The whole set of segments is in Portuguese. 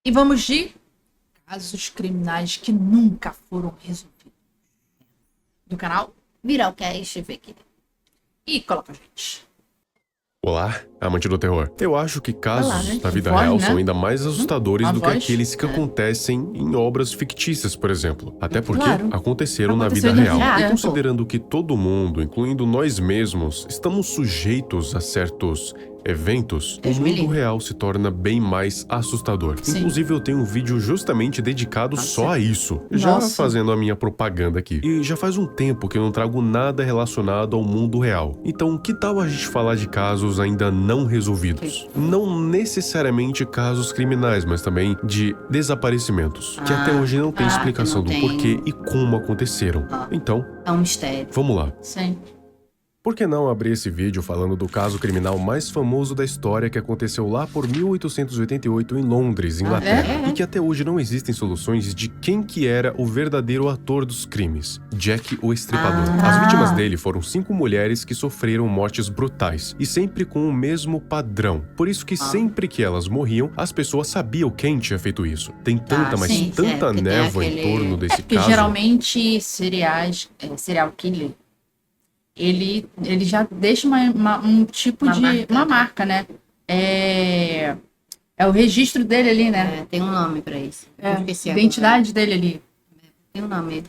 E vamos de casos criminais que nunca foram resolvidos. Do canal Viralcast, vê aqui. e coloca a gente. Olá, amante do terror. Eu acho que casos Olá, né? da vida Voz, real né? são ainda mais assustadores A do que voz. aqueles que acontecem em obras fictícias, por exemplo. Até porque Claro. aconteceram na Aconteceu vida na real. vida E real, considerando que todo mundo, incluindo nós mesmos, estamos sujeitos a certos eventos, o Deus me mundo livre. real se torna bem mais assustador. Sim. Inclusive, eu tenho um vídeo justamente dedicado só a isso. Já Nossa. fazendo a minha propaganda aqui. E já faz um tempo que eu não trago nada relacionado ao mundo real. Então, que tal a gente falar de casos ainda não resolvidos? Não necessariamente casos criminais, mas também de desaparecimentos, que até hoje não tem explicação que do não porquê tem. e como aconteceram. Então, É um mistério. vamos lá. Sim. Por que não abrir esse vídeo falando do caso criminal mais famoso da história que aconteceu lá por 1888 em Londres, Inglaterra, é? e que até hoje não existem soluções de quem que era o verdadeiro ator dos crimes, Jack o Estripador. As vítimas dele foram 5 mulheres que sofreram mortes brutais, e sempre com o mesmo padrão. Por isso que sempre que elas morriam, as pessoas sabiam quem tinha feito isso. Tem tanta, mas sim, tanta porque tem névoa em aquele- torno desse Porque caso. geralmente serial killer, ele já deixa um tipo Uma de marca. uma marca, né? É o registro dele ali, né? É, tem um nome pra isso. É, Eu esqueci a agora. identidade dele ali. Tem um nome.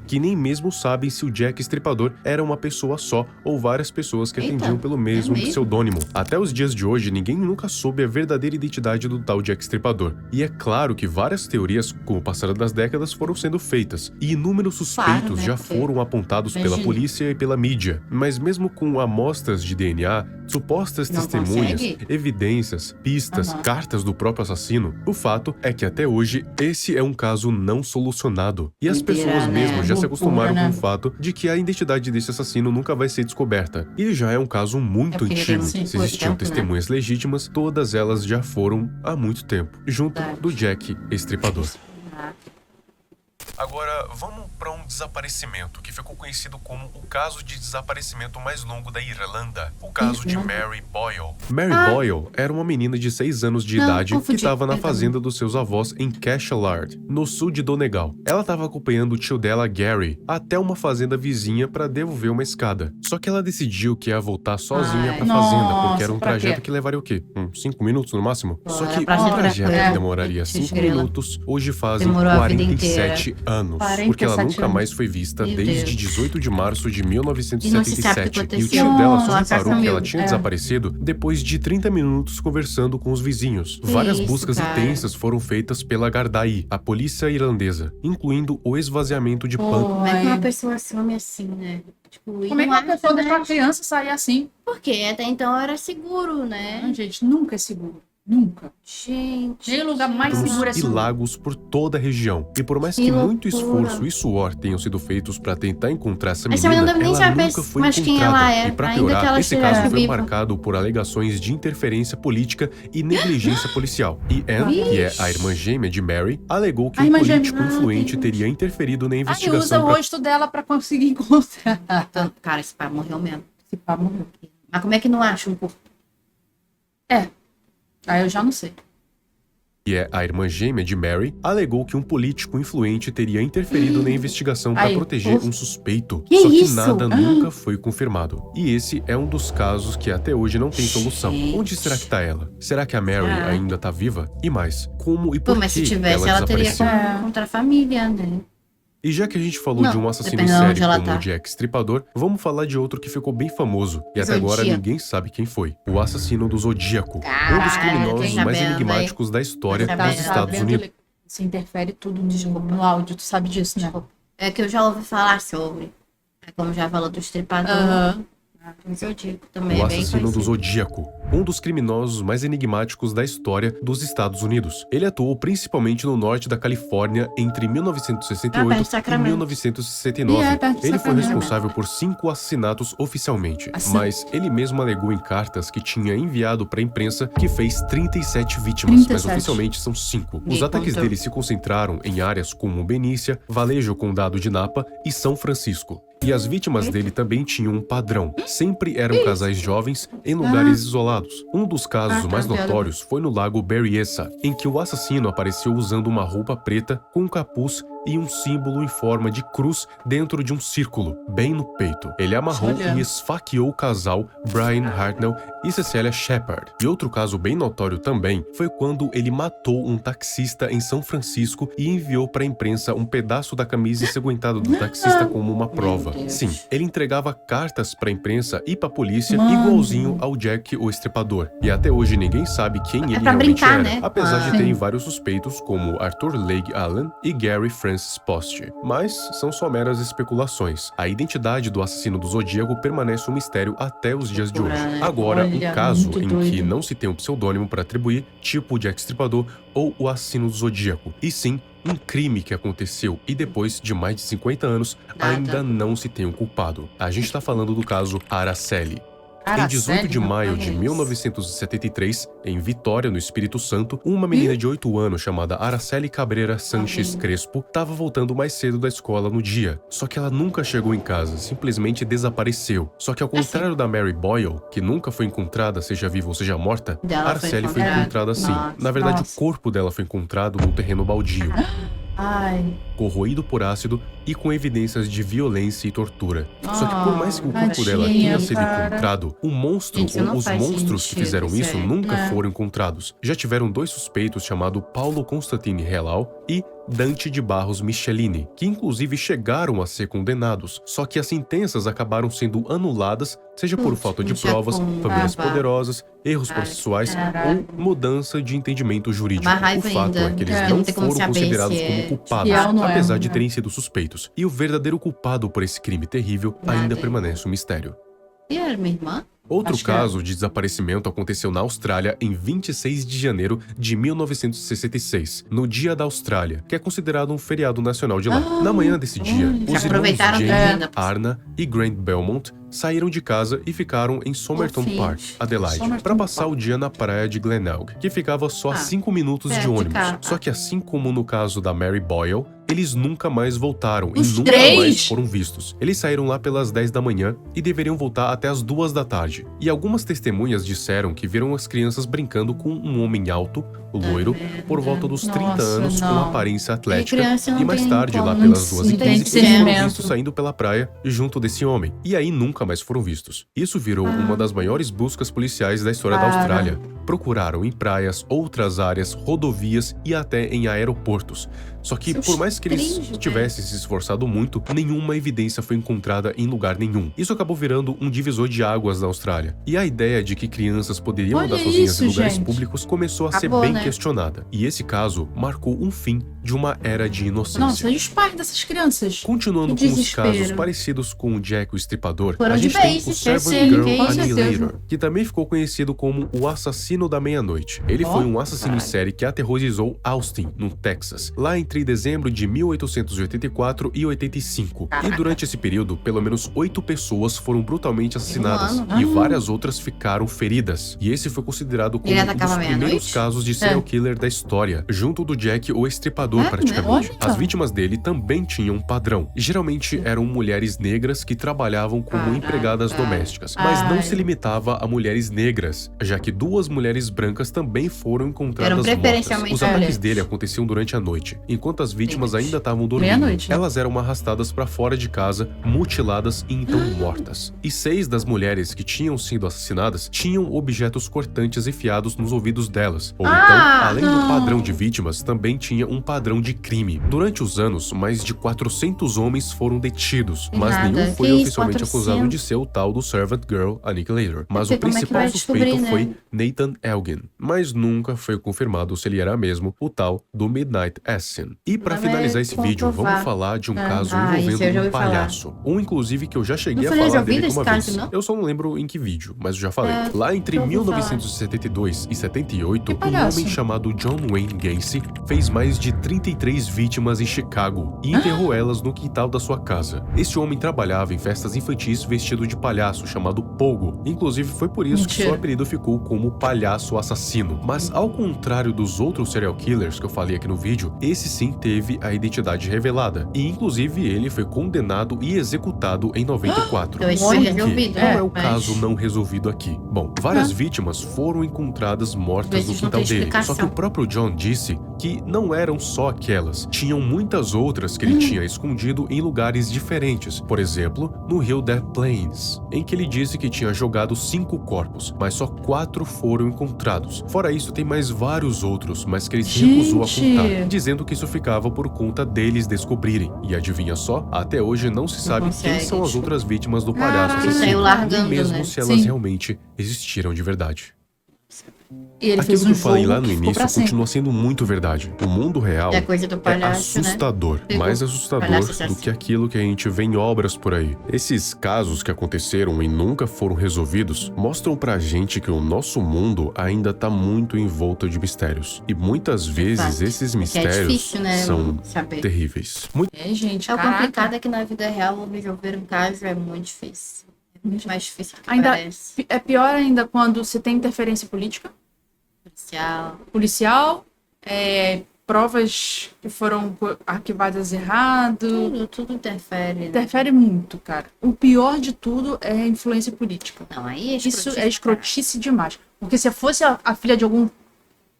Que nem mesmo sabem se o Jack Estripador era uma pessoa só ou várias pessoas que Eita, atendiam pelo mesmo é mesmo? pseudônimo. Até os dias de hoje, ninguém nunca soube a verdadeira identidade do tal Jack Estripador. E é claro que várias teorias, com o passar das décadas, foram sendo feitas, e inúmeros suspeitos Claro, né, já porque- foram apontados pela Imagina. polícia e pela mídia. Mas mesmo com amostras de DNA, supostas Não testemunhas, consegue? evidências, pistas, Aham. cartas do próprio assassino, o fato é que até hoje esse é um caso não solucionado. E as Doideira, pessoas né? mesmo já se Loucura, acostumaram né? com o fato de que a identidade desse assassino nunca vai ser descoberta. E já é um caso muito porque antigo. tem Se muito existiam tempo, né? testemunhas legítimas, todas elas já foram há muito tempo, junto Verdade. do Jack Estripador. Ah, Agora, vamos para um desaparecimento que ficou conhecido como o caso de desaparecimento mais longo da Irlanda, o caso de Mary Boyle. Mary Boyle era uma menina de 6 anos de Não, idade que confundi. estava na Perdão. fazenda dos seus avós em Cashellard, no sul de Donegal. Ela estava acompanhando o tio dela, Gary, até uma fazenda vizinha para devolver uma escada. Só que ela decidiu que ia voltar sozinha Ai. para a fazenda, Nossa, porque era um pra trajeto quê? que levaria o quê? 5 minutos no máximo? Pô, Só era que pra um gente trajeto tranquilo. que demoraria Esse 5 grila. minutos, hoje fazem Demorou a vida 47 anos. Porque ela 47 nunca anos. mais foi vista Meu desde Deus. 18 de março de E não se sabe o que 1977. E o aconteceu. tio dela só Nossa, reparou que ela meu, tinha é. desaparecido depois de 30 minutos conversando com os vizinhos. Várias isso, buscas cara? intensas foram feitas pela Gardaí, a polícia irlandesa, incluindo o esvaziamento de pântano. Como é que Oi. uma pessoa some assim, né? Tipo, e Como é que não uma pessoa acha, deixa uma né? criança sair assim? Porque até então era seguro, né? Não, gente, nunca é seguro. Nunca. Gente. Nem lugar mais seguro é E seguro. lagos por toda a região. E por mais que Que muito loucura. esforço e suor tenham sido feitos para tentar encontrar essa Essa menina, menina nem ela sabe nunca foi mais quem encontrada. ela é, E para ainda que piorar, ela esse esteja caso foi viva. marcado por alegações de interferência política e negligência policial. E Anne, que é a irmã gêmea de Mary, alegou que A um irmã gêmea. político influente Deus. teria interferido na Aí usa investigação o pra... rosto dela pra conseguir encontrar. Então, cara, esse pai morreu mesmo. Esse pá morreu. Mas como é que não acha um corpo? Aí eu já não sei. que é a irmã gêmea de Mary, alegou que um político influente teria interferido na investigação para Aí, proteger ufa. um suspeito. Que Só que isso? nada nunca foi confirmado. E esse é um dos casos que até hoje não tem solução. Gente. Onde será que tá ela? Será que a Mary Ah. ainda tá viva? E mais, como e Pô, por mas se que tivesse, ela teria desapareceu? como encontrar a família, né? E já que a gente falou Não, de um assassino dependendo de sério onde ela como tá. o Jack Estripador, vamos falar de outro que ficou bem famoso. E até Zodíaco. agora ninguém sabe quem foi. O assassino do Zodíaco. Um dos Caralho, criminosos tô mais sabendo, enigmáticos da história Tô dos sabendo. Estados Unidos. Se interfere tudo no áudio, tu sabe disso, né? É que eu já ouvi falar sobre. É como já falou do estripador. Aham. O Zodíaco também O é bem assassino do conhecido. Zodíaco, um dos criminosos mais enigmáticos da história dos Estados Unidos. Ele atuou principalmente no norte da Califórnia entre Ah, 1968 perto de e Sacramento. 1969. E é perto de Ele foi Sacramento. responsável por 5 assassinatos oficialmente, Assim. mas ele mesmo alegou em cartas que tinha enviado para a imprensa que fez 37 vítimas, mas 37. oficialmente são 5. Os Me ataques contou. dele se concentraram em áreas como Benícia, Valejo Condado de Napa e São Francisco. E as vítimas dele também tinham um padrão. Sempre eram casais jovens em lugares isolados. Um dos casos mais notórios foi no lago Berryessa, em que o assassino apareceu usando uma roupa preta com um capuz e um símbolo em forma de cruz dentro de um círculo, bem no peito. Ele amarrou e esfaqueou o casal Brian Hartnell e Cecelia Shepard. E outro caso bem notório também foi quando ele matou um taxista em São Francisco e enviou para a imprensa um pedaço da camisa ensanguentada do taxista como uma prova. Sim, ele entregava cartas para a imprensa e para a polícia igualzinho ao Jack o Estripador. E até hoje ninguém sabe quem ele realmente era, né? apesar de terem vários suspeitos como Arthur Leigh Allen e Gary Francis Post. Mas são só meras especulações. A identidade do assassino do Zodíaco permanece um mistério até os dias de hoje. Agora, um caso em que não se tem um pseudônimo para atribuir, tipo o Jack Estripador ou o assassino do Zodíaco, e sim um crime que aconteceu e depois de mais de 50 anos ainda não se tem um culpado. A gente tá falando do caso Araceli. Em 18 de maio de 1973, em Vitória, no Espírito Santo, uma menina de 8 anos chamada Araceli Cabreira Sanches Crespo estava voltando mais cedo da escola no dia. Só que ela nunca chegou em casa, simplesmente desapareceu. Só que ao contrário da Mary Boyle, que nunca foi encontrada, seja viva ou seja morta, Araceli foi encontrada sim. Na verdade, o corpo dela foi encontrado num terreno baldio. Corroído por ácido e com evidências de violência e tortura. Só que por mais que o corpo dela tenha sido encontrado, o monstro ou os monstros que fizeram isso nunca foram encontrados. Já tiveram 2 suspeitos chamados Paulo Constantine Helal e Dante de Barros Michelini, que inclusive chegaram a ser condenados, só que as sentenças acabaram sendo anuladas, seja por falta de provas, famílias poderosas, erros processuais ou mudança de entendimento jurídico. O fato é que eles não foram considerados como culpados, apesar de terem sido suspeitos. E o verdadeiro culpado por esse crime terrível ainda permanece um mistério. E era minha irmã? Outro caso de desaparecimento aconteceu na Austrália em 26 de janeiro de 1966, no Dia da Austrália, que é considerado um feriado nacional de lá. Na manhã desse dia, os irmãos Jane, Arna e Grant Belmont saíram de casa e ficaram em Somerton Park, Adelaide, para passar o dia na praia de Glenelg, que ficava só a 5 minutos de ônibus. Só que assim como no caso da Mary Boyle, eles nunca mais voltaram e nunca mais foram vistos. Eles saíram lá pelas 10 da manhã e deveriam voltar até as 2 da tarde. E algumas testemunhas disseram que viram as crianças brincando com um homem alto, loiro, por volta dos 30 anos, com aparência atlética, e mais tarde, lá pelas 2h15, eles foram vistos saindo pela praia junto desse homem. E aí nunca mais foram vistos. Isso virou uma das maiores buscas policiais da história da Austrália. Procuraram em praias, outras áreas, rodovias e até em aeroportos. Só que, por mais que eles tivessem se esforçado muito, nenhuma evidência foi encontrada em lugar nenhum. Isso acabou virando um divisor de águas na Austrália. E a ideia de que crianças poderiam andar sozinhas em lugares públicos começou a ser bem questionada. E esse caso marcou um fim de uma era de inocência. Nossa, e os pais dessas crianças? Continuando com os casos parecidos com o Jack o Estripador, a gente tem o Servant Girl Annihilator, que também ficou conhecido como o Assassino da Meia-Noite. Ele foi um assassino em série que aterrorizou Austin, no Texas, lá entre dezembro de 1884 e 85. E durante esse período, pelo menos 8 pessoas foram brutalmente assassinadas e várias outras ficaram feridas. E esse foi considerado como um dos primeiros casos de serial killer da história, junto do Jack o Estripador praticamente. As vítimas dele também tinham um padrão. Geralmente eram mulheres negras que trabalhavam como empregadas domésticas, mas não se limitava a mulheres negras, já que 2 mulheres brancas também foram encontradas mortas. Os ataques dele aconteciam durante a noite, enquanto as vítimas ainda estavam dormindo. Elas eram arrastadas para fora de casa, mutiladas e então mortas. E 6 das mulheres que tinham sido assassinadas tinham objetos cortantes enfiados nos ouvidos delas. Ou então, além do padrão de vítimas, também tinha um padrão de crime. Durante os anos, mais de 400 homens foram detidos, mas nenhum foi oficialmente acusado de ser o tal do Servant Girl Annihilator. Mas o principal suspeito foi Nathan Elgin, mas nunca foi confirmado se ele era mesmo o tal do Midnight Assassin. E para finalizar esse vídeo, vamos falar de um caso envolvendo um palhaço. Um, inclusive, que eu já cheguei a falar dele uma vez. Eu só não lembro em que vídeo, mas eu já falei. Lá entre 1972 e 78, um homem chamado John Wayne Gacy fez mais de 33 vítimas em Chicago e enterrou elas no quintal da sua casa. Este homem trabalhava em festas infantis vestido de palhaço chamado Pogo. Inclusive, foi por isso que Mentira. seu apelido ficou como Palhaço Assassino. Mas ao contrário dos outros serial killers que eu falei aqui no vídeo, esse sim teve a identidade revelada. E inclusive ele foi condenado e executado em 94. Então, esse Só foi que resolvido, qual é o mas- caso não resolvido aqui? Bom, várias vítimas foram encontradas mortas no Vezes não quintal tem dele. explicação. Só que o próprio John disse que não eram só aquelas. Tinham muitas outras que ele tinha escondido em lugares diferentes. Por exemplo, no rio Death Plains, em que ele disse que tinha jogado 5 corpos, mas só 4 foram encontrados. Fora isso, tem mais vários outros, mas que ele se recusou a Gente! contar, dizendo que isso ficava por conta deles descobrirem. E adivinha só? Até hoje não se sabe quem consegue, são as tipo- outras vítimas do Caraca. palhaço Ele assassino, saiu largando, nem mesmo né? se elas Sim. realmente existiram de verdade. E ele Aquilo fez que um eu falei jogo lá no que ficou início pra sempre. continua sendo muito verdade. O mundo real É a coisa do palhaço, é né? assustador, Pegou mais o assustador palhaço do assassino. que aquilo que a gente vê em obras por aí. Esses casos que aconteceram e nunca foram resolvidos mostram pra gente que o nosso mundo ainda tá muito envolto de mistérios. E muitas vezes fato. esses Que é mistérios difícil, né? são Saber. terríveis. É, gente, É o caraca. complicado é que na vida real resolver um caso é muito difícil. É muito mais difícil do que Ainda parece. é pior ainda quando você tem interferência política, Policial, provas que foram arquivadas errado. tudo interfere, né? Interfere muito, cara. O pior de tudo é a influência política. Não, aí é Isso escrotice, é escrotice demais. Porque se fosse a filha de algum cara.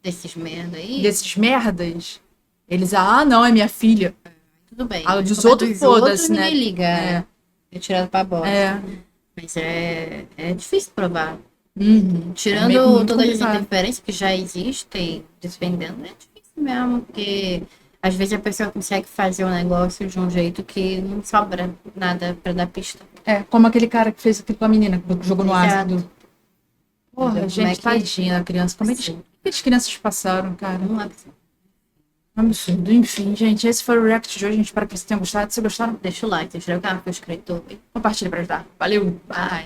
Desses merda aí, desses merdas, eles, não, é minha filha. tudo bem. Ah, Mas dos como é outros, dos foda-se, né? ninguém liga. É. É tirado pra bosta. É. Mas é difícil provar. Uhum. Tirando meio- muito todas as complicado. interferências que já existem, dependendo, é difícil mesmo, porque às vezes a pessoa consegue fazer o negócio de um jeito que não sobra nada pra dar pista. É, como aquele cara que fez aquilo com a menina, que jogou no Exato. ácido. Porra, Como gente, é que- tadinha da criança. Como é que as crianças passaram, cara? Não é possível. Absurdo. Enfim, gente, esse foi o react de hoje. Gente, espero que vocês tenham gostado. Se gostaram, Deixa o like, se inscreve no canal que eu escrevi. compartilha pra ajudar. Valeu! Bye.